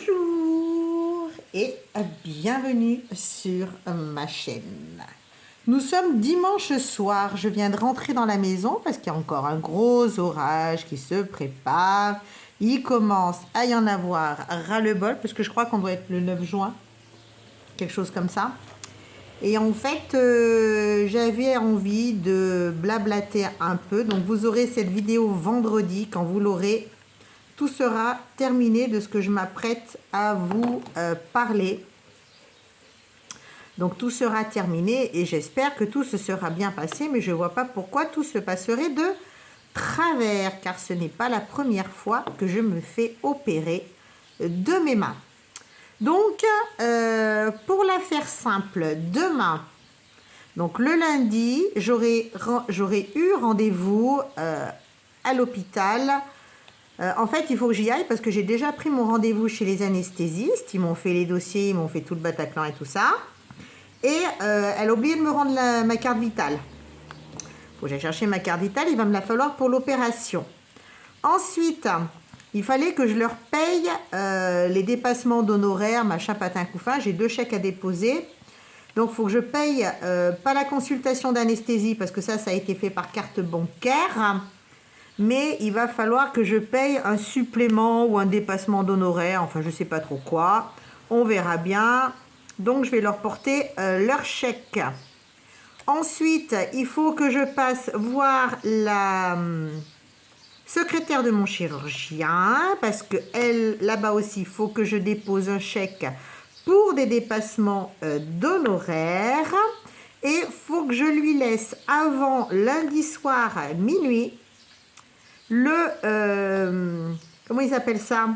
Bonjour et bienvenue sur ma chaîne. Nous sommes dimanche soir, je viens de rentrer dans la maison parce qu'il y a encore un gros orage qui se prépare. Il commence à y en avoir ras-le-bol parce que je crois qu'on doit être le 9 juin, quelque chose comme ça. Et en fait, j'avais envie de blablater un peu, donc vous aurez cette vidéo vendredi quand vous l'aurez. Tout sera terminé de ce que je m'apprête à vous parler. Donc tout sera terminé et j'espère que tout se sera bien passé, mais je ne vois pas pourquoi tout se passerait de travers, car ce n'est pas la première fois que je me fais opérer de mes mains. Donc, pour la faire simple, demain, donc le lundi, j'aurai eu rendez-vous à l'hôpital. En fait, il faut que j'y aille parce que j'ai déjà pris mon rendez-vous chez les anesthésistes. Ils m'ont fait les dossiers, ils m'ont fait tout le Bataclan et tout ça. Et elle a oublié de me rendre ma carte vitale. Il faut que j'aille chercher ma carte vitale, il va me la falloir pour l'opération. Ensuite, il fallait que je leur paye les dépassements d'honoraires, machin, patin, couffin. J'ai 2 chèques à déposer. Donc, il faut que je paye pas la consultation d'anesthésie parce que ça a été fait par carte bancaire. Mais il va falloir que je paye un supplément ou un dépassement d'honoraires, enfin je ne sais pas trop quoi, on verra bien. Donc je vais leur porter leur chèque. Ensuite, il faut que je passe voir la secrétaire de mon chirurgien, parce que elle, là-bas aussi, il faut que je dépose un chèque pour des dépassements d'honoraires. Et il faut que je lui laisse avant lundi soir à minuit comment ils appellent ça?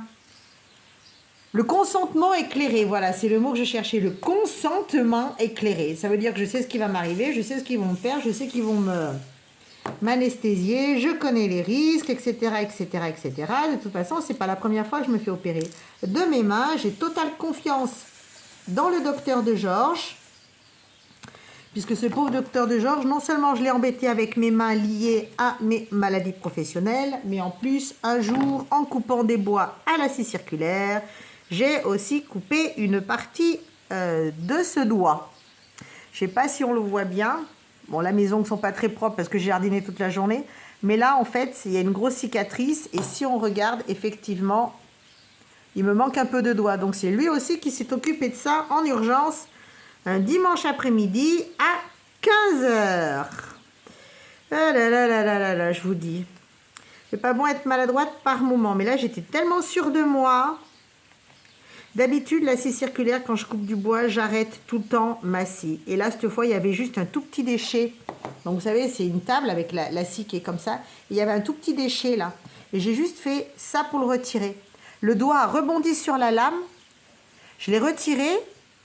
Le consentement éclairé, voilà, c'est le mot que je cherchais, le consentement éclairé. Ça veut dire que je sais ce qui va m'arriver, je sais ce qu'ils vont me faire, je sais qu'ils vont m'anesthésier, je connais les risques, etc., etc., etc. De toute façon, c'est pas la première fois que je me fais opérer de mes mains. J'ai totale confiance dans le docteur de Georges. Puisque ce pauvre docteur de Georges, non seulement je l'ai embêté avec mes mains liées à mes maladies professionnelles, mais en plus, un jour, en coupant des bois à la scie circulaire, j'ai aussi coupé une partie de ce doigt. Je ne sais pas si on le voit bien. Bon, la maison ne sont pas très propres parce que j'ai jardiné toute la journée. Mais là, en fait, il y a une grosse cicatrice. Et si on regarde, effectivement, il me manque un peu de doigt. Donc, c'est lui aussi qui s'est occupé de ça en urgence. Un dimanche après-midi à 15 h. Ah là là là là là là, je vous dis. C'est pas bon être maladroite par moment. Mais là, j'étais tellement sûre de moi. D'habitude, la scie circulaire, quand je coupe du bois, j'arrête tout le temps ma scie. Et là, cette fois, il y avait juste un tout petit déchet. Donc, vous savez, c'est une table avec la scie qui est comme ça. Il y avait un tout petit déchet là. Et j'ai juste fait ça pour le retirer. Le doigt a rebondi sur la lame. Je l'ai retiré.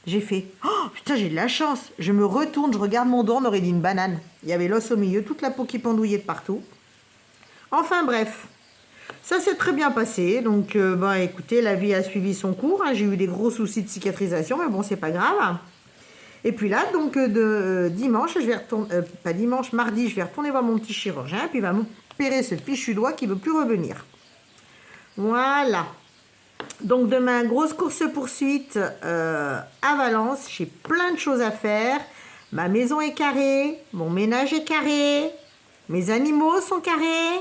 J'ai fait, oh putain, j'ai de la chance. Je me retourne, je regarde mon doigt, on aurait dit une banane. Il y avait l'os au milieu, toute la peau qui pendouillait de partout. Enfin bref, ça s'est très bien passé. Donc, écoutez, la vie a suivi son cours. Hein. J'ai eu des gros soucis de cicatrisation, mais bon, c'est pas grave. Et puis là, donc, dimanche, je vais retourner, pas dimanche, mardi, je vais retourner voir mon petit chirurgien, puis il va m'opérer ce fichu doigt qui ne veut plus revenir. Voilà. Donc demain, grosse course-poursuite à Valence. J'ai plein de choses à faire. Ma maison est carrée, mon ménage est carré, mes animaux sont carrés.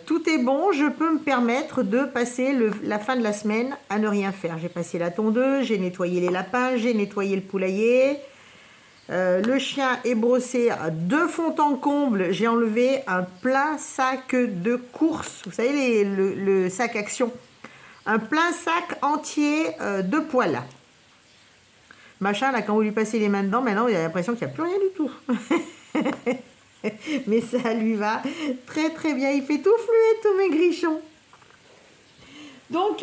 Tout est bon. Je peux me permettre de passer la fin de la semaine à ne rien faire. J'ai passé la tondeuse, j'ai nettoyé les lapins, j'ai nettoyé le poulailler. Le chien est brossé de fond en comble. J'ai enlevé un plein sac de courses. Vous savez, le sac Action. Un plein sac entier de poils. Machin, là, quand vous lui passez les mains dedans, maintenant, il a l'impression qu'il n'y a plus rien du tout. Mais ça lui va très très bien. Il fait tout fluer, tous mes grichons. Donc,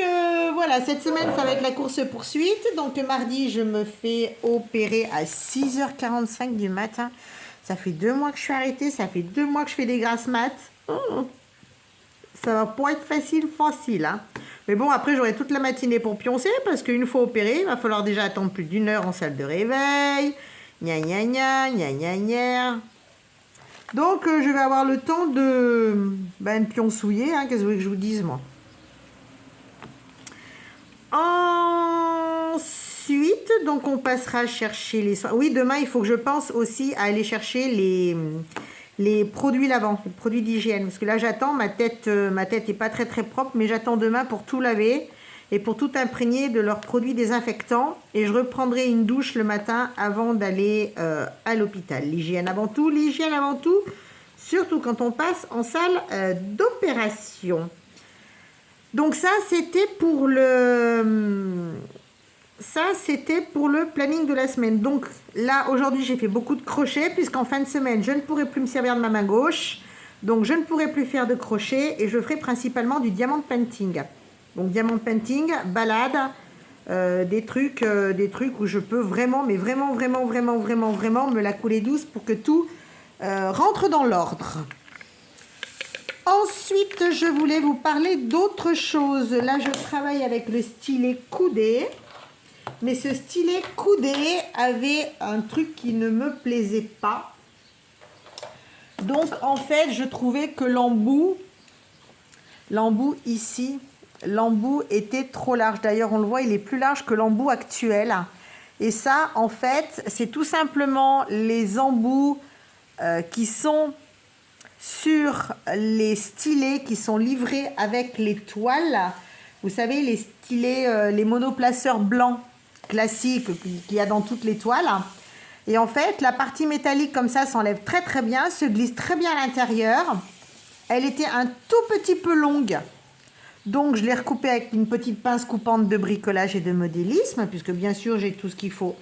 voilà, cette semaine, ça va être la course-poursuite. Donc, mardi, je me fais opérer à 6h45 du matin. Ça fait 2 mois que je suis arrêtée. Ça fait 2 mois que je fais des grasses mat. Ça va pas être facile, hein. Mais bon, après, j'aurai toute la matinée pour pioncer parce qu'une fois opéré, il va falloir déjà attendre plus d'1 heure en salle de réveil. Gna gna gna, gna gna gna. Donc, je vais avoir le temps de pionçouiller. Hein, qu'est-ce que vous voulez que je vous dise, moi? Ensuite, donc on passera chercher les soins. Oui, demain, il faut que je pense aussi à aller chercher les produits lavants, les produits d'hygiène. Parce que là, j'attends, ma tête est pas très très propre, mais j'attends demain pour tout laver et pour tout imprégner de leurs produits désinfectants. Et je reprendrai une douche le matin avant d'aller à l'hôpital. L'hygiène avant tout, surtout quand on passe en salle d'opération. Donc ça, c'était pour le planning de la semaine. Donc là, aujourd'hui, j'ai fait beaucoup de crochets puisqu'en fin de semaine, je ne pourrai plus me servir de ma main gauche. Donc, je ne pourrai plus faire de crochets et je ferai principalement du diamant painting. Donc, diamant painting, balade, des trucs où je peux vraiment, mais vraiment me la couler douce pour que tout rentre dans l'ordre. Ensuite, je voulais vous parler d'autre chose. Là, je travaille avec le stylet coudé. Mais ce stylet coudé avait un truc qui ne me plaisait pas. Donc, en fait, je trouvais que l'embout ici, l'embout était trop large. D'ailleurs, on le voit, il est plus large que l'embout actuel. Et ça, en fait, c'est tout simplement les embouts qui sont sur les stylets qui sont livrés avec les toiles. Vous savez, les stylets, les monoplaceurs blancs classiques qu'il y a dans toutes les toiles. Et en fait, la partie métallique comme ça s'enlève très très bien, se glisse très bien à l'intérieur. Elle était un tout petit peu longue. Donc, je l'ai recoupée avec une petite pince coupante de bricolage et de modélisme, puisque bien sûr, j'ai tout ce qu'il faut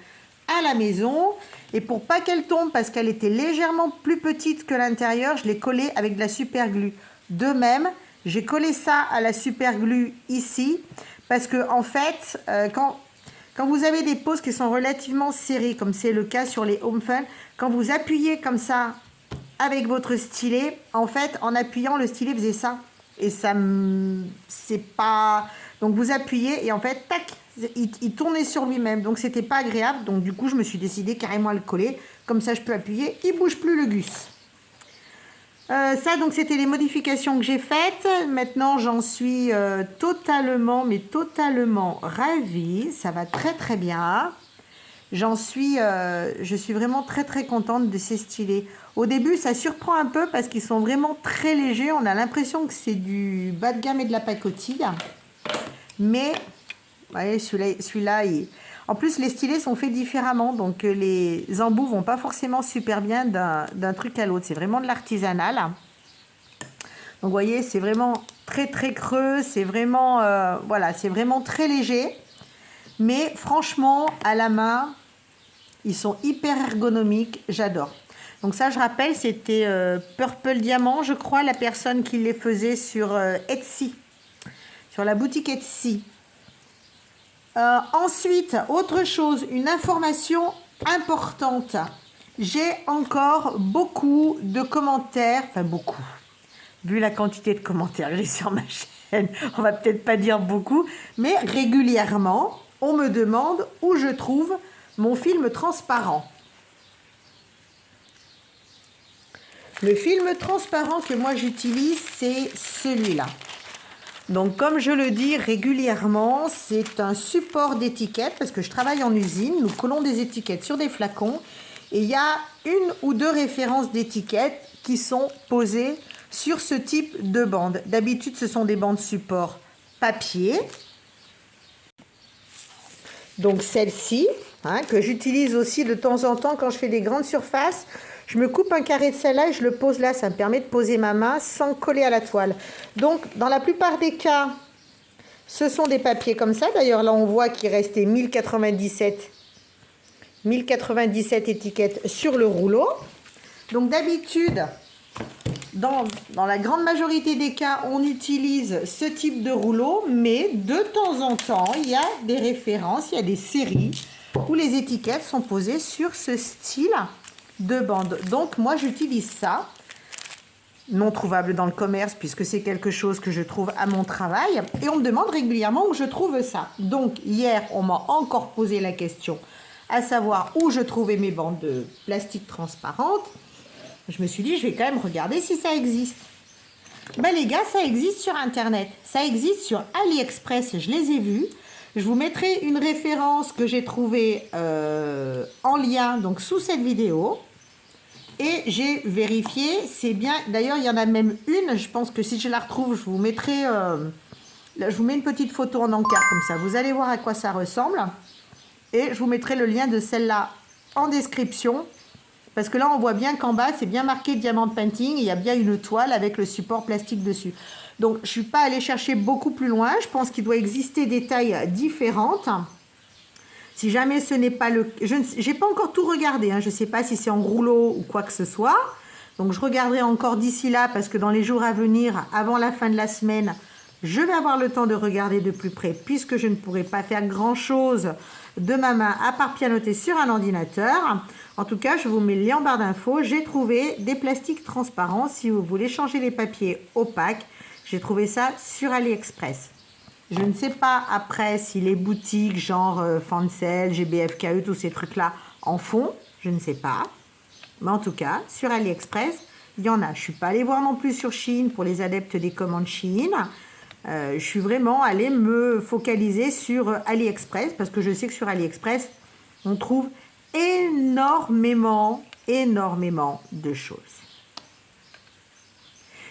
à la maison. Et pour pas qu'elle tombe, parce qu'elle était légèrement plus petite que l'intérieur, je l'ai collée avec de la super glue. De même, j'ai collé ça à la super glue ici, parce que en fait, quand vous avez des poses qui sont relativement serrées, comme c'est le cas sur les Home Fun, quand vous appuyez comme ça avec votre stylet, en fait, en appuyant, le stylet faisait ça. Et ça, c'est pas... Donc, vous appuyez et en fait, tac, il tournait sur lui-même. Donc, c'était pas agréable. Donc, du coup, je me suis décidé carrément à le coller. Comme ça, je peux appuyer. Il bouge plus le gus. Ça, donc, c'était les modifications que j'ai faites. Maintenant, j'en suis totalement ravie. Ça va très, très bien. Je suis vraiment très, très contente de ces stylets. Au début, ça surprend un peu parce qu'ils sont vraiment très légers. On a l'impression que c'est du bas de gamme et de la pacotille. Mais, vous voyez, celui-là, en plus, les stylets sont faits différemment. Donc, les embouts vont pas forcément super bien d'un truc à l'autre. C'est vraiment de l'artisanal. Donc, vous voyez, c'est vraiment très, très creux. C'est vraiment, voilà, c'est vraiment très léger. Mais franchement, à la main, ils sont hyper ergonomiques. J'adore. Donc ça, je rappelle, c'était Purple Diamant, je crois, la personne qui les faisait sur Etsy, sur la boutique Etsy. Ensuite, autre chose, une information importante. J'ai encore beaucoup de commentaires, enfin beaucoup, vu la quantité de commentaires que j'ai sur ma chaîne, on va peut-être pas dire beaucoup, mais régulièrement, on me demande où je trouve mon film transparent. Le film transparent que moi j'utilise, c'est celui-là. Donc, comme je le dis régulièrement, c'est un support d'étiquette parce que je travaille en usine. Nous collons des étiquettes sur des flacons et il y a une ou deux références d'étiquettes qui sont posées sur ce type de bande. D'habitude, ce sont des bandes support papier. Donc, celle-ci, que j'utilise aussi de temps en temps quand je fais des grandes surfaces. Je me coupe un carré de celle-là et je le pose là. Ça me permet de poser ma main sans coller à la toile. Donc, dans la plupart des cas, ce sont des papiers comme ça. D'ailleurs, là, on voit qu'il restait 1097 étiquettes sur le rouleau. Donc, d'habitude, dans la grande majorité des cas, on utilise ce type de rouleau. Mais de temps en temps, il y a des références, il y a des séries où les étiquettes sont posées sur ce style de bande. Donc, moi, j'utilise ça, non trouvable dans le commerce, puisque c'est quelque chose que je trouve à mon travail. Et on me demande régulièrement où je trouve ça. Donc, hier, on m'a encore posé la question, à savoir où je trouvais mes bandes de plastique transparentes. Je me suis dit, je vais quand même regarder si ça existe. Ben, les gars, ça existe sur Internet. Ça existe sur AliExpress, je les ai vus. Je vous mettrai une référence que j'ai trouvée en lien donc sous cette vidéo. Et j'ai vérifié, c'est bien. D'ailleurs, il y en a même une. Je pense que si je la retrouve, je vous mettrai... je vous mets une petite photo en encart comme ça. Vous allez voir à quoi ça ressemble. Et je vous mettrai le lien de celle-là en description. Parce que là, on voit bien qu'en bas, c'est bien marqué Diamant Painting. Il y a bien une toile avec le support plastique dessus. Donc, je ne suis pas allée chercher beaucoup plus loin. Je pense qu'il doit exister des tailles différentes. Si jamais ce n'est pas le... Je n'ai pas encore tout regardé. Hein. Je ne sais pas si c'est en rouleau ou quoi que ce soit. Donc, je regarderai encore d'ici là parce que dans les jours à venir, avant la fin de la semaine, je vais avoir le temps de regarder de plus près puisque je ne pourrai pas faire grand-chose de ma main à part pianoter sur un ordinateur. En tout cas, je vous mets le lien en barre d'infos. J'ai trouvé des plastiques transparents si vous voulez changer les papiers opaques. J'ai trouvé ça sur AliExpress. Je ne sais pas après si les boutiques genre Fancel, GBFKE, tous ces trucs-là en font. Je ne sais pas. Mais en tout cas, sur AliExpress, il y en a. Je ne suis pas allée voir non plus sur Shein pour les adeptes des commandes Shein. Je suis vraiment allée me focaliser sur AliExpress parce que je sais que sur AliExpress, on trouve énormément de choses.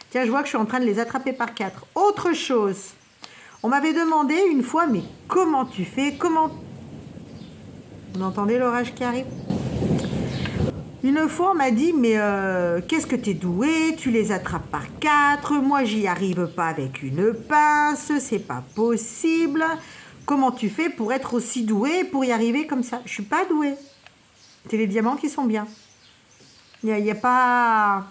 Tiens, je vois que je suis en train de les attraper par 4. Autre chose, on m'avait demandé une fois, mais comment tu fais? Comment... Vous entendez l'orage qui arrive? Une fois, on m'a dit, mais qu'est-ce que tu es doué? Tu les attrapes par 4. Moi, j'y arrive pas avec une pince. C'est pas possible. Comment tu fais pour être aussi doué, pour y arriver comme ça? Je suis pas douée. C'est les diamants qui sont bien. Il y a pas...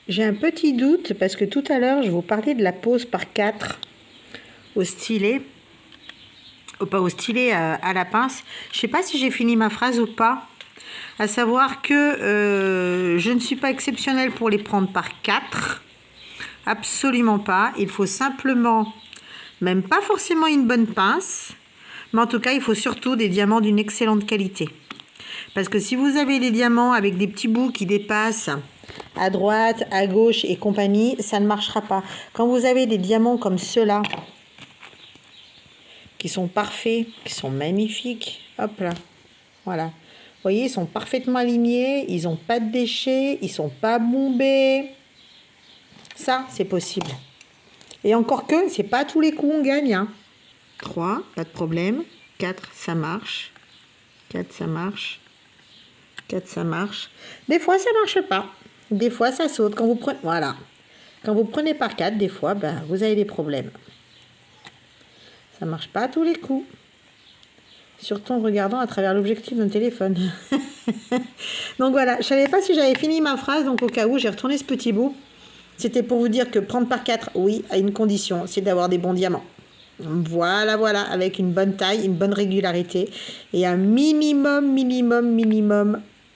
J'ai un petit doute parce que tout à l'heure, je vous parlais de la pose par 4 au stylet. Pas au stylet, à la pince. Je ne sais pas si j'ai fini ma phrase ou pas. À savoir que je ne suis pas exceptionnelle pour les prendre par 4. Absolument pas. Il faut simplement, même pas forcément une bonne pince, mais en tout cas, il faut surtout des diamants d'une excellente qualité. Parce que si vous avez des diamants avec des petits bouts qui dépassent à droite, à gauche et compagnie, ça ne marchera pas. Quand vous avez des diamants comme ceux-là, qui sont parfaits, qui sont magnifiques, hop là, voilà. Vous voyez, ils sont parfaitement alignés, ils n'ont pas de déchets, ils ne sont pas bombés. Ça, c'est possible. Et encore que, c'est pas tous les coups on gagne. Hein. 3, pas de problème. 4, ça marche. 4, ça marche. 4, ça marche. Des fois, ça marche pas. Des fois, ça saute. Quand vous prenez, voilà. Quand vous prenez par 4, des fois, ben, vous avez des problèmes. Ça marche pas à tous les coups. Surtout en regardant à travers l'objectif d'un téléphone. Donc voilà, je savais pas si j'avais fini ma phrase, donc au cas où, j'ai retourné ce petit bout. C'était pour vous dire que prendre par 4, oui, à une condition, c'est d'avoir des bons diamants. Voilà, voilà, avec une bonne taille, une bonne régularité et un minimum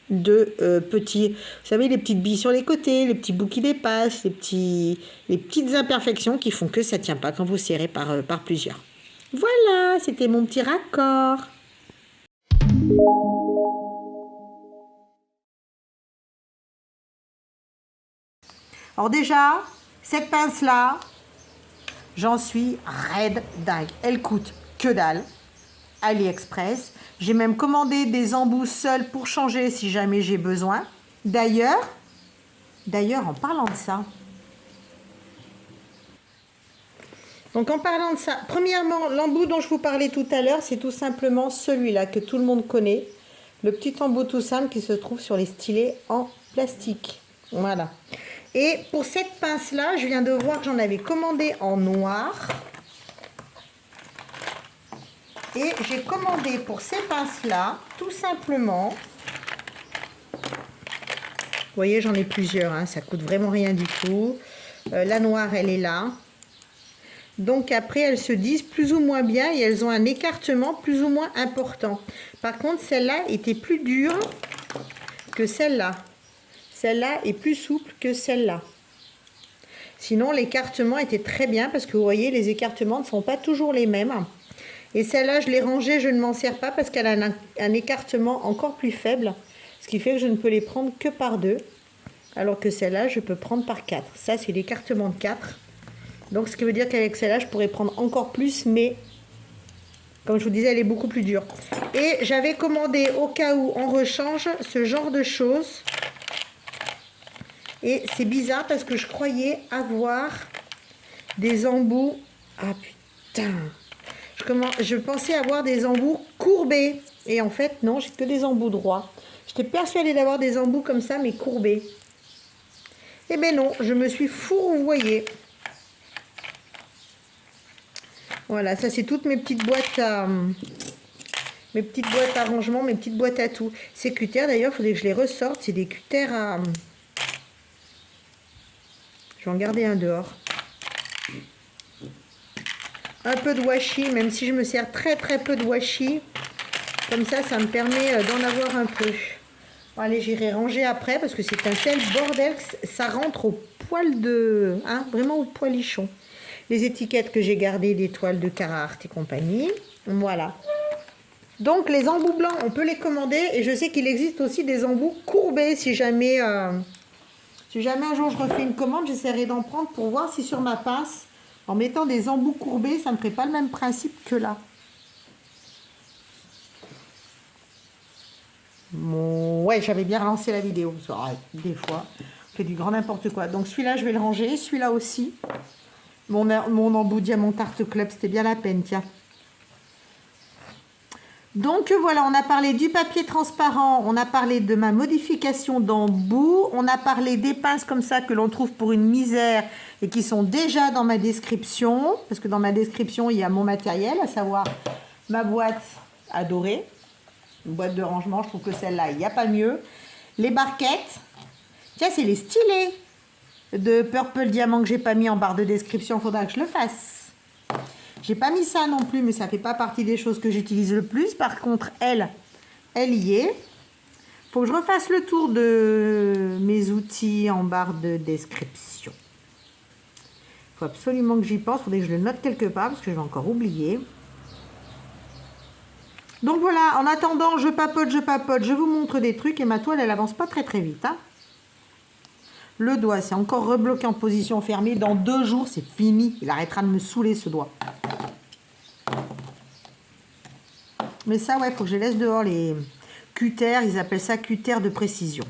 de petits, vous savez, les petites billes sur les côtés, les petits bouts qui dépassent, les petites imperfections qui font que ça ne tient pas quand vous serrez par plusieurs. Voilà, c'était mon petit raccord. Alors déjà, cette pince-là, j'en suis raide dingue. Elle coûte que dalle. AliExpress. J'ai même commandé des embouts seuls pour changer si jamais j'ai besoin. D'ailleurs, en parlant de ça, donc en parlant de ça, premièrement, l'embout dont je vous parlais tout à l'heure, c'est tout simplement celui-là que tout le monde connaît. Le petit embout tout simple qui se trouve sur les stylets en plastique. Voilà. Et pour cette pince-là, je viens de voir que j'en avais commandé en noir. Et j'ai commandé pour ces pinces-là, tout simplement. Vous voyez, j'en ai plusieurs, hein, ça coûte vraiment rien du tout. La noire, elle est là. Donc après, elles se disent plus ou moins bien et elles ont un écartement plus ou moins important. Par contre, celle-là était plus dure que celle-là. Celle-là est plus souple que celle-là. Sinon, l'écartement était très bien parce que vous voyez, les écartements ne sont pas toujours les mêmes. Et celle-là, je l'ai rangée, je ne m'en sers pas parce qu'elle a un écartement encore plus faible. Ce qui fait que je ne peux les prendre que par deux. alors que celle-là, je peux prendre par 4. Ça, c'est l'écartement de 4. Donc, ce qui veut dire qu'avec celle-là, je pourrais prendre encore plus, mais comme je vous disais, elle est beaucoup plus dure. Et j'avais commandé, au cas où on rechange, ce genre de choses. Et c'est bizarre parce que je croyais avoir des embouts. Ah putain! Je pensais avoir des embouts courbés. Et en fait, non, j'ai que des embouts droits. J'étais persuadée d'avoir des embouts comme ça, mais courbés. Eh ben non, je me suis fourvoyée. Voilà, ça c'est toutes mes petites boîtes à... Mes petites boîtes à rangement, mes petites boîtes à tout. Ces cutters, d'ailleurs, il faudrait que je les ressorte. C'est des cutters à... Je vais en garder un dehors. Un peu de washi, même si je me sers très peu de washi. Comme ça, ça me permet d'en avoir un peu. Bon, allez, j'irai ranger après parce que c'est un tel bordel que ça rentre au poil de... Hein, vraiment au poilichon. Les étiquettes que j'ai gardées des toiles de Carhartt et compagnie. Voilà. Donc, les embouts blancs, on peut les commander. Et je sais qu'il existe aussi des embouts courbés si jamais... Si jamais un jour je refais une commande, j'essaierai d'en prendre pour voir si sur ma pince, en mettant des embouts courbés, ça ne ferait pas le même principe que là. Bon, ouais, j'avais bien relancé la vidéo. Des fois, on fait du grand n'importe quoi. Donc celui-là, je vais le ranger. Celui-là aussi. Mon embout Diamant Art Club, c'était bien la peine, tiens. Donc voilà, on a parlé du papier transparent, on a parlé de ma modification d'embout, on a parlé des pinces comme ça que l'on trouve pour une misère et qui sont déjà dans ma description, parce que dans ma description, il y a mon matériel, à savoir ma boîte adorée, une boîte de rangement, je trouve que celle-là, il n'y a pas mieux. Les barquettes, tiens, c'est les stylés de Purple Diamant que j'ai pas mis en barre de description, il faudra que je le fasse. J'ai pas mis ça non plus, mais ça fait pas partie des choses que j'utilise le plus. Par contre, elle y est. Faut que je refasse le tour de mes outils en barre de description. Faut absolument que j'y pense. Faudrait que je le note quelque part parce que je vais encore oublier. Donc voilà, en attendant, je papote, je vous montre des trucs et ma toile, elle avance pas très vite. Hein. Le doigt, c'est encore rebloqué en position fermée. Dans 2 jours, c'est fini. Il arrêtera de me saouler, ce doigt. Mais ça, ouais, il faut que je laisse dehors les cutters. Ils appellent ça cutters de précision.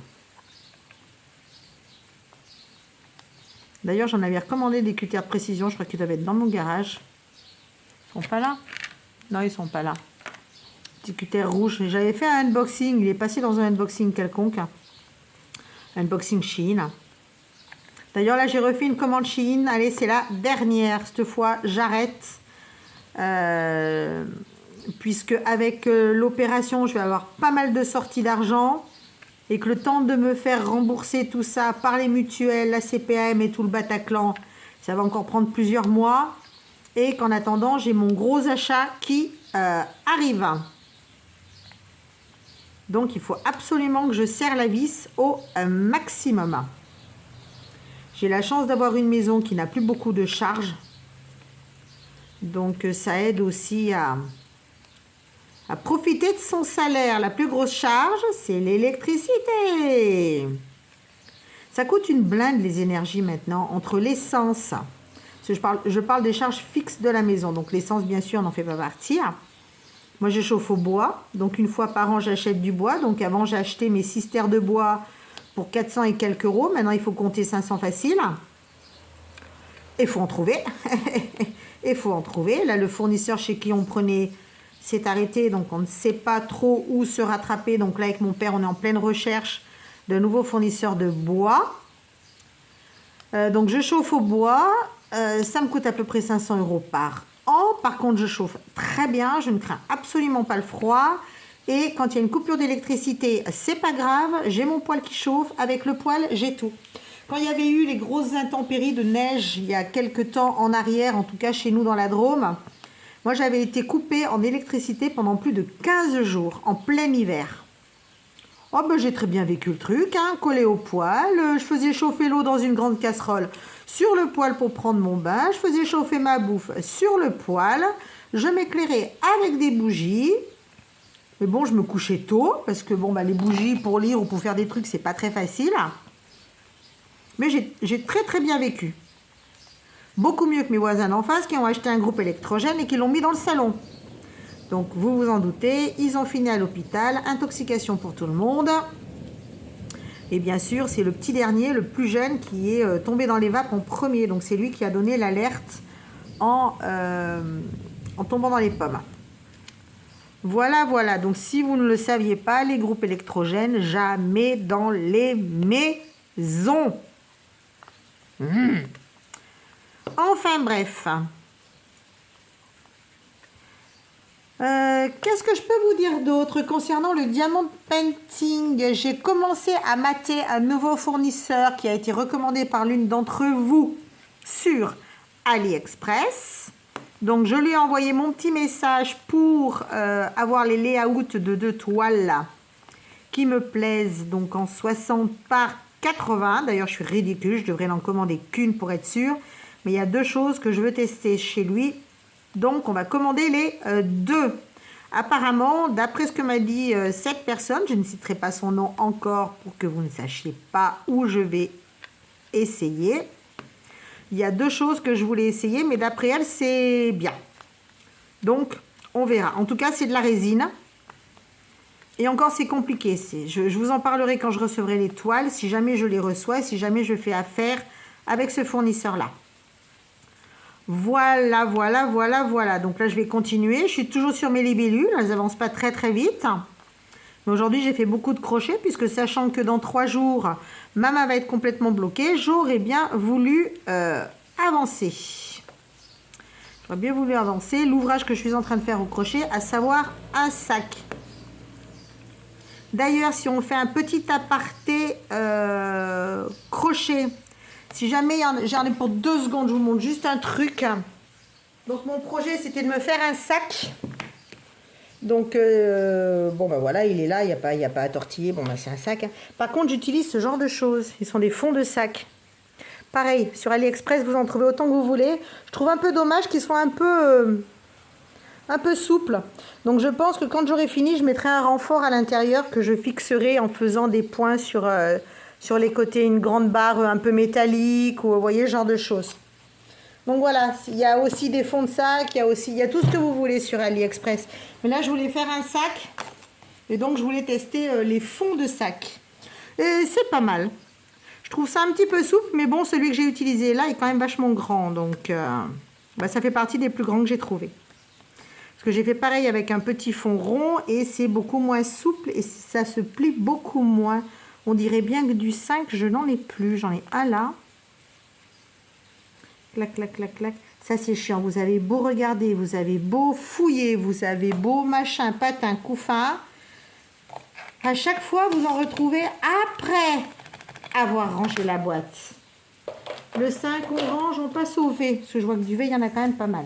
D'ailleurs, j'en avais recommandé des cutters de précision. Je crois qu'ils doivent être dans mon garage. Ils sont pas là? Non, ils sont pas là. Petit cutter rouge. J'avais fait un unboxing. Il est passé dans un unboxing quelconque. Unboxing Shein. D'ailleurs, là, j'ai refait une commande Shein. Allez, c'est la dernière. Cette fois, j'arrête. Puisque avec l'opération, je vais avoir pas mal de sorties d'argent. Et que le temps de me faire rembourser tout ça par les mutuelles, la CPAM et tout le Bataclan, ça va encore prendre plusieurs mois. Et qu'en attendant, j'ai mon gros achat qui arrive. Donc, il faut absolument que je serre la vis au maximum. J'ai la chance d'avoir une maison qui n'a plus beaucoup de charges. Donc, ça aide aussi à profiter de son salaire. La plus grosse charge, c'est l'électricité. Ça coûte une blinde, les énergies maintenant, entre l'essence. Je parle des charges fixes de la maison. Donc, l'essence, bien sûr, n'en fait pas partie. Moi, je chauffe au bois. Donc, une fois par an, j'achète du bois. Donc, avant, j'ai acheté mes cistères de bois pour 400 et quelques euros. Maintenant, il faut compter 500 facile. Et il faut en trouver. Il faut en trouver. Là, le fournisseur chez qui on prenait s'est arrêté. Donc, on ne sait pas trop où se rattraper. Donc, là, avec mon père, on est en pleine recherche d'un nouveau fournisseur de bois. Donc, je chauffe au bois. Ça me coûte à peu près 500 euros par an. Par contre, je chauffe très bien. Je ne crains absolument pas le froid. Et quand il y a une coupure d'électricité, c'est pas grave. J'ai mon poêle qui chauffe. Avec le poêle, j'ai tout. Quand il y avait eu les grosses intempéries de neige il y a quelques temps en arrière, en tout cas chez nous dans la Drôme, moi j'avais été coupée en électricité pendant plus de 15 jours, en plein hiver. Oh ben j'ai très bien vécu le truc, hein, collé au poêle, je faisais chauffer l'eau dans une grande casserole sur le poêle pour prendre mon bain, je faisais chauffer ma bouffe sur le poêle, je m'éclairais avec des bougies. Mais bon, je me couchais tôt, parce que bon, bah, les bougies pour lire ou pour faire des trucs, c'est pas très facile. Mais j'ai très très bien vécu. Beaucoup mieux que mes voisins d'en face qui ont acheté un groupe électrogène et qui l'ont mis dans le salon. Donc vous vous en doutez, ils ont fini à l'hôpital, intoxication pour tout le monde. Et bien sûr, c'est le petit dernier, le plus jeune, qui est tombé dans les vapes en premier. Donc c'est lui qui a donné l'alerte en tombant dans les pommes. Voilà, voilà. Donc si vous ne le saviez pas, les groupes électrogènes, jamais dans les maisons. Enfin bref. Qu'est-ce que je peux vous dire d'autre concernant le diamond painting? J'ai commencé à mater un nouveau fournisseur qui a été recommandé par l'une d'entre vous sur AliExpress. Donc je lui ai envoyé mon petit message pour avoir les layouts de 2 toiles là, qui me plaisent, donc en 60 par 80. D'ailleurs je suis ridicule, je devrais n'en commander qu'une pour être sûre. Mais il y a 2 choses que je veux tester chez lui. Donc, on va commander les 2. Apparemment, d'après ce que m'a dit cette personne, je ne citerai pas son nom encore pour que vous ne sachiez pas où je vais essayer. Il y a 2 choses que je voulais essayer, mais d'après elle, c'est bien. Donc, on verra. En tout cas, c'est de la résine. Et encore, c'est compliqué. Je vous en parlerai quand je recevrai les toiles, si jamais je les reçois, si jamais je fais affaire avec ce fournisseur-là. Voilà, voilà, voilà, voilà. Donc là, je vais continuer. Je suis toujours sur mes libellules. Elles n'avancent pas très, très vite. Mais aujourd'hui, j'ai fait beaucoup de crochets puisque sachant que dans 3 jours, ma main va être complètement bloquée, j'aurais bien voulu avancer. J'aurais bien voulu avancer l'ouvrage que je suis en train de faire au crochet, à savoir un sac. D'ailleurs, si on fait un petit aparté crochet, si jamais j'en ai pour 2 secondes, je vous montre juste un truc. Donc mon projet, c'était de me faire un sac. Donc bon ben voilà, il est là, il n'y a pas à tortiller. Bon ben c'est un sac. Par contre, j'utilise ce genre de choses. Ils sont des fonds de sac. Pareil, sur AliExpress, vous en trouvez autant que vous voulez. Je trouve un peu dommage qu'ils soient un peu souples. Donc je pense que quand j'aurai fini, je mettrai un renfort à l'intérieur que je fixerai en faisant des points sur les côtés, une grande barre un peu métallique, ou vous voyez, ce genre de choses. Donc voilà, il y a aussi des fonds de sac, il y a tout ce que vous voulez sur AliExpress. Mais là, je voulais faire un sac, et donc je voulais tester les fonds de sac. Et c'est pas mal. Je trouve ça un petit peu souple, mais bon, celui que j'ai utilisé là est quand même vachement grand, donc ça fait partie des plus grands que j'ai trouvé. Parce que j'ai fait pareil avec un petit fond rond, et c'est beaucoup moins souple, et ça se plie beaucoup moins. On dirait bien que du 5, je n'en ai plus. J'en ai un là. Clac, clac, clac, clac. Ça, c'est chiant. Vous avez beau regarder, vous avez beau fouiller, vous avez beau machin, patin, couffin. À chaque fois, vous en retrouvez après avoir rangé la boîte. Le 5, on range, on passe au V. Parce que je vois que du V, il y en a quand même pas mal.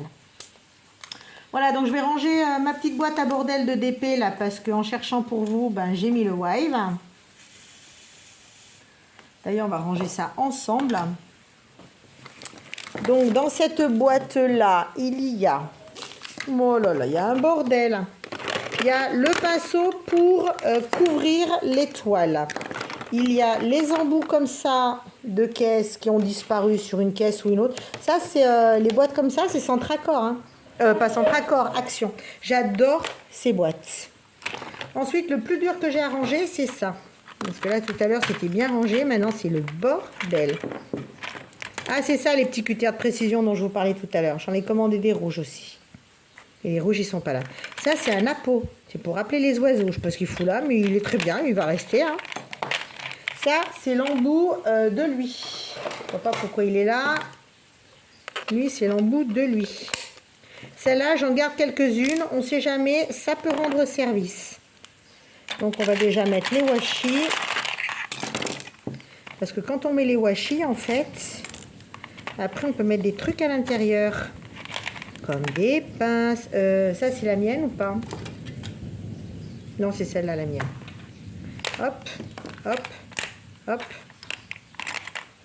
Voilà, donc je vais ranger ma petite boîte à bordel de DP là, parce qu'en cherchant pour vous, j'ai mis le Wave. D'ailleurs, on va ranger ça ensemble. Donc, dans cette boîte-là, il y a... Oh là là, il y a un bordel. Il y a le pinceau pour couvrir les toiles. Il y a les embouts comme ça de caisses qui ont disparu sur une caisse ou une autre. Ça, c'est les boîtes comme ça, c'est Centracor. Hein. Pas Centracor, Action. J'adore ces boîtes. Ensuite, le plus dur que j'ai à ranger, c'est ça. Parce que là, tout à l'heure, c'était bien rangé. Maintenant, c'est le bordel. Ah, c'est ça, les petits cutters de précision dont je vous parlais tout à l'heure. J'en ai commandé des rouges aussi. Et les rouges, ils sont pas là. Ça, c'est un appôt. C'est pour rappeler les oiseaux. Je sais pas ce qu'il fout là, mais il est très bien. Il va rester. Hein. Ça, c'est l'embout de lui. Je ne vois pas pourquoi il est là. Lui, c'est l'embout de lui. Celle-là, j'en garde quelques-unes. On ne sait jamais. Ça peut rendre service. Donc, on va déjà mettre les washi. Parce que quand on met les washi, en fait, après, on peut mettre des trucs à l'intérieur. Comme des pinces. Ça, c'est la mienne ou pas? Non, c'est celle-là, la mienne. Hop, hop, hop.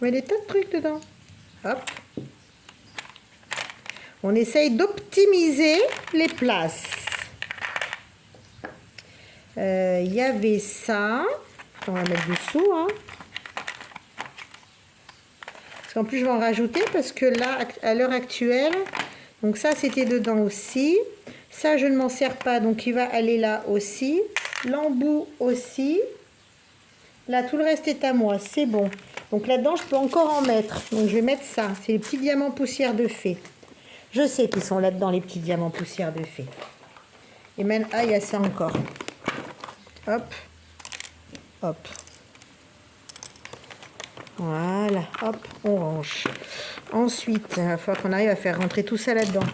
On met des tas de trucs dedans. Hop. On essaye d'optimiser les places. Il y avait ça. On va mettre dessous. Hein. qu'en plus, je vais en rajouter parce que là, à l'heure actuelle, donc ça, c'était dedans aussi. Ça, je ne m'en sers pas, donc il va aller là aussi. L'embout aussi. Là, tout le reste est à moi, c'est bon. Donc là-dedans, je peux encore en mettre. Donc je vais mettre ça. C'est les petits diamants poussière de fée. Je sais qu'ils sont là-dedans, les petits diamants poussière de fée. Et même, ah, il y a ça encore. Hop. Hop. Voilà. Hop, on range. Ensuite, il va falloir qu'on arrive à faire rentrer tout ça là-dedans.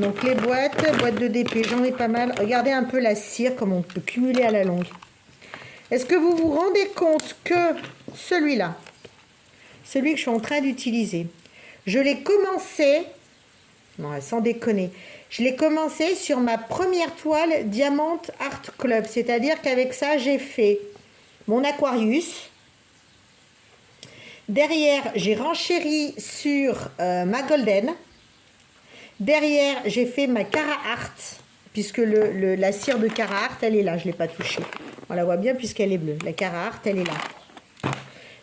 Donc les boîtes de DP, j'en ai pas mal. Regardez un peu la cire, comme on peut cumuler à la longue. Est-ce que vous vous rendez compte que celui-là, celui que je suis en train d'utiliser, je l'ai commencé, non, sans déconner, je l'ai commencé sur ma première toile Diamant Art Club. C'est-à-dire qu'avec ça, j'ai fait mon Aquarius. Derrière, j'ai renchéri sur ma Golden. Derrière, j'ai fait ma Cara Art, puisque la cire de Cara Art, elle est là, je ne l'ai pas touchée. On la voit bien puisqu'elle est bleue. La Cara Art, elle est là.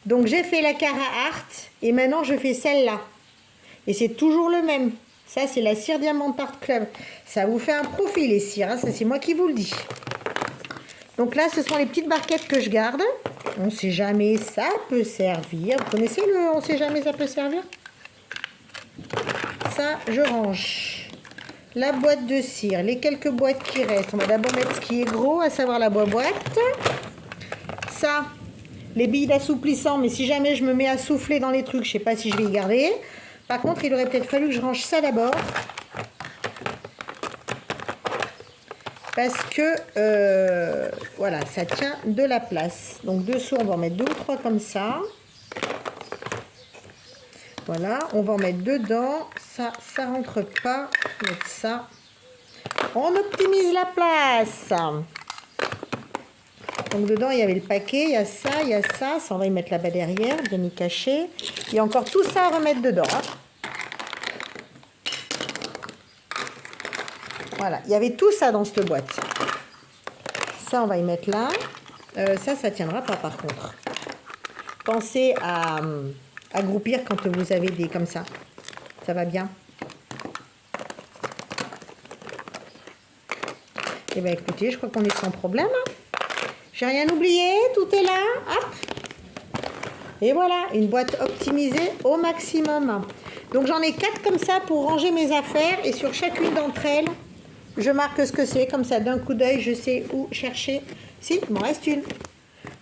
Donc, j'ai fait la Cara Art et maintenant, je fais celle-là. Et c'est toujours le même. Ça, c'est la cire Diamant Art Club. Ça vous fait un profil, les cires. Hein, ça, c'est moi qui vous le dis. Donc là, ce sont les petites barquettes que je garde. On ne sait jamais, ça peut servir. Vous connaissez le on ne sait jamais, ça peut servir? Ça, je range. La boîte de cire, les quelques boîtes qui restent. On va d'abord mettre ce qui est gros, à savoir la boîte. Ça, les billes d'assouplissant, mais si jamais je me mets à souffler dans les trucs, je ne sais pas si je vais y garder. Par contre, il aurait peut-être fallu que je range ça d'abord. Parce que, voilà, ça tient de la place. Donc, dessous, on va en mettre 2 ou 3 comme ça. Voilà, on va en mettre dedans. Ça rentre pas. On va mettre ça. On optimise la place. Donc, dedans, il y avait le paquet. Il y a ça, il y a ça. Ça, on va y mettre là-bas derrière, bien y cacher. Il y a encore tout ça à remettre dedans. Hein. Voilà, il y avait tout ça dans cette boîte. Ça, on va y mettre là. Ça tiendra pas par contre. Pensez à groupir quand vous avez des comme ça. Ça va bien. Eh bien, écoutez, je crois qu'on est sans problème. Hein. J'ai rien oublié, tout est là. Hop. Et voilà, une boîte optimisée au maximum. Donc, j'en ai 4 comme ça pour ranger mes affaires. Et sur chacune d'entre elles, je marque ce que c'est. Comme ça, d'un coup d'œil, je sais où chercher. Si, il m'en reste une.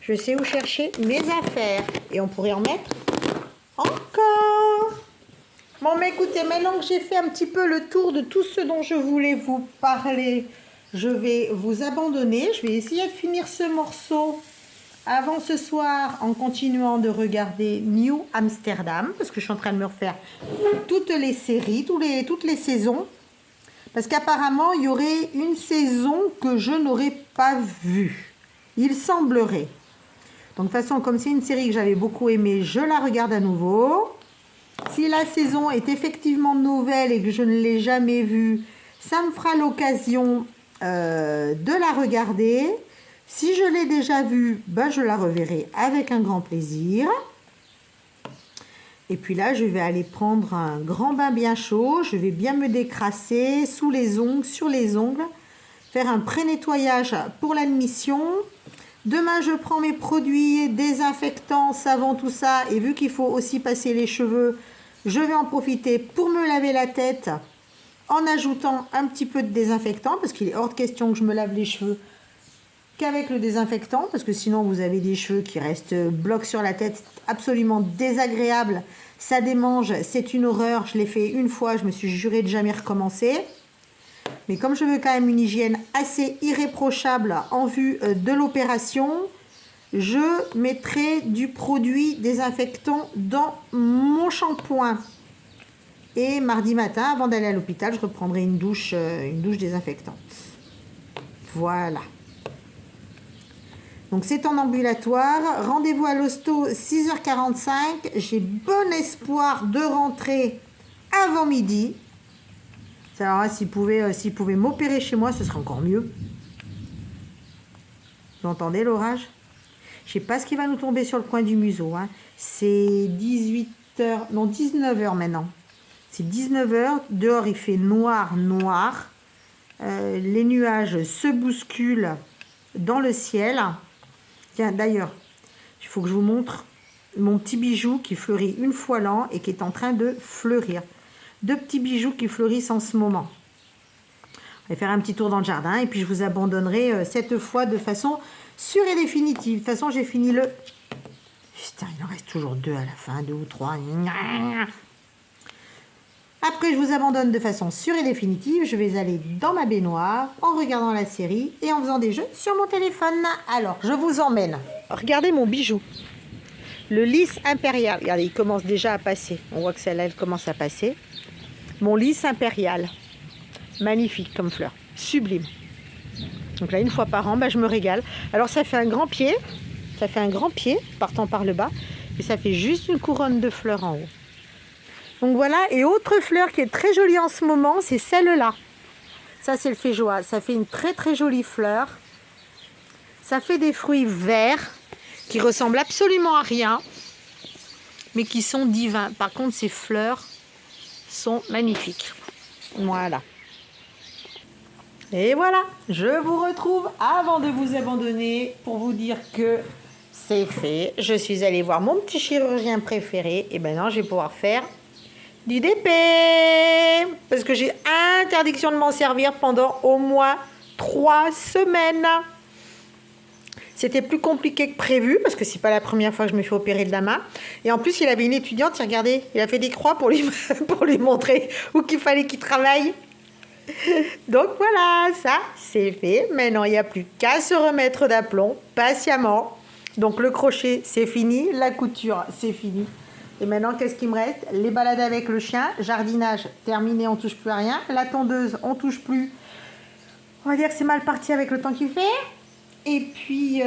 Je sais où chercher mes affaires. Et on pourrait en mettre encore. Bon, mais écoutez, maintenant que j'ai fait un petit peu le tour de tout ce dont je voulais vous parler, je vais vous abandonner. Je vais essayer de finir ce morceau avant ce soir en continuant de regarder New Amsterdam. Parce que je suis en train de me refaire toutes les séries, toutes les saisons. Parce qu'apparemment, il y aurait une saison que je n'aurais pas vue. Il semblerait. Donc, de toute façon, comme c'est une série que j'avais beaucoup aimée, je la regarde à nouveau. Si la saison est effectivement nouvelle et que je ne l'ai jamais vue, ça me fera l'occasion de la regarder. Si je l'ai déjà vue, ben, je la reverrai avec un grand plaisir. Et puis là, je vais aller prendre un grand bain bien chaud. Je vais bien me décrasser sous les ongles, sur les ongles. Faire un pré-nettoyage pour l'admission. Demain, je prends mes produits désinfectants, savon, tout ça. Et vu qu'il faut aussi passer les cheveux, je vais en profiter pour me laver la tête en ajoutant un petit peu de désinfectant. Parce qu'il est hors de question que je me lave les cheveux qu'avec le désinfectant. Parce que sinon, vous avez des cheveux qui restent blocs sur la tête. Absolument désagréable. Ça démange. C'est une horreur. Je l'ai fait une fois. Je me suis juré de jamais recommencer. Mais comme je veux quand même une hygiène assez irréprochable en vue de l'opération, je mettrai du produit désinfectant dans mon shampoing. Et mardi matin, avant d'aller à l'hôpital, je reprendrai une douche désinfectante. Voilà. Donc c'est en ambulatoire. Rendez-vous à l'hosto 6h45. J'ai bon espoir de rentrer avant midi. Alors là, s'il pouvait m'opérer chez moi, ce serait encore mieux. Vous entendez l'orage? Je ne sais pas ce qui va nous tomber sur le coin du museau. Hein. C'est 18 18h, non 19h maintenant. C'est 19h, dehors il fait noir, noir. Les nuages se bousculent dans le ciel. Tiens, d'ailleurs, il faut que je vous montre mon petit bijou qui fleurit une fois l'an et qui est en train de fleurir. 2 petits bijoux qui fleurissent en ce moment. On va faire un petit tour dans le jardin et puis je vous abandonnerai cette fois de façon sûre et définitive. De toute façon, j'ai fini le... Putain, il en reste toujours 2 à la fin, 2 ou 3. Après, je vous abandonne de façon sûre et définitive. Je vais aller dans ma baignoire en regardant la série et en faisant des jeux sur mon téléphone. Alors, je vous emmène. Regardez mon bijou. Le lys impérial. Regardez, il commence déjà à passer. On voit que celle-là, elle commence à passer. Mon lys impérial. Magnifique comme fleur. Sublime. Donc là, une fois par an, je me régale. Alors, ça fait un grand pied. Ça fait un grand pied, partant par le bas. Et ça fait juste une couronne de fleurs en haut. Donc voilà, et autre fleur qui est très jolie en ce moment, c'est celle-là. Ça, c'est le féjoie. Ça fait une très très jolie fleur. Ça fait des fruits verts qui ressemblent absolument à rien, mais qui sont divins. Par contre, ces fleurs sont magnifiques. Voilà. Et voilà, je vous retrouve avant de vous abandonner pour vous dire que c'est fait. Je suis allée voir mon petit chirurgien préféré et maintenant, je vais pouvoir faire du DP parce que j'ai interdiction de m'en servir pendant au moins 3 semaines. C'était plus compliqué que prévu parce que c'est pas la première fois que je me fais opérer de la main. Et en plus, il avait une étudiante, regardez, il a fait des croix pour lui, pour lui montrer où qu'il fallait qu'il travaille. Donc voilà, ça c'est fait. Maintenant, il n'y a plus qu'à se remettre d'aplomb patiemment. Donc le crochet, c'est fini. La couture, c'est fini. Et maintenant, qu'est-ce qu'il me reste? Les balades avec le chien, jardinage terminé, on touche plus à rien. La tondeuse, on touche plus. On va dire que c'est mal parti avec le temps qu'il fait. Et puis,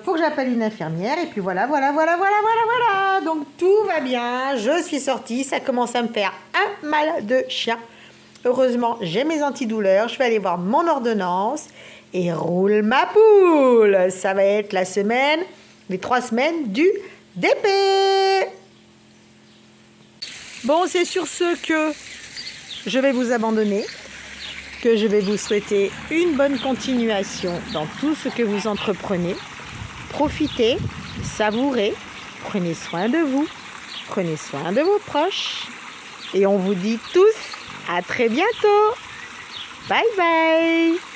faut que j'appelle une infirmière. Et puis voilà. Donc tout va bien. Je suis sortie. Ça commence à me faire un mal de chien. Heureusement, j'ai mes antidouleurs. Je vais aller voir mon ordonnance. Et roule ma poule. Ça va être la semaine, les 3 semaines du DP. Bon, c'est sur ce que je vais vous abandonner, que je vais vous souhaiter une bonne continuation dans tout ce que vous entreprenez. Profitez, savourez, prenez soin de vous, prenez soin de vos proches. Et on vous dit tous à très bientôt. Bye bye.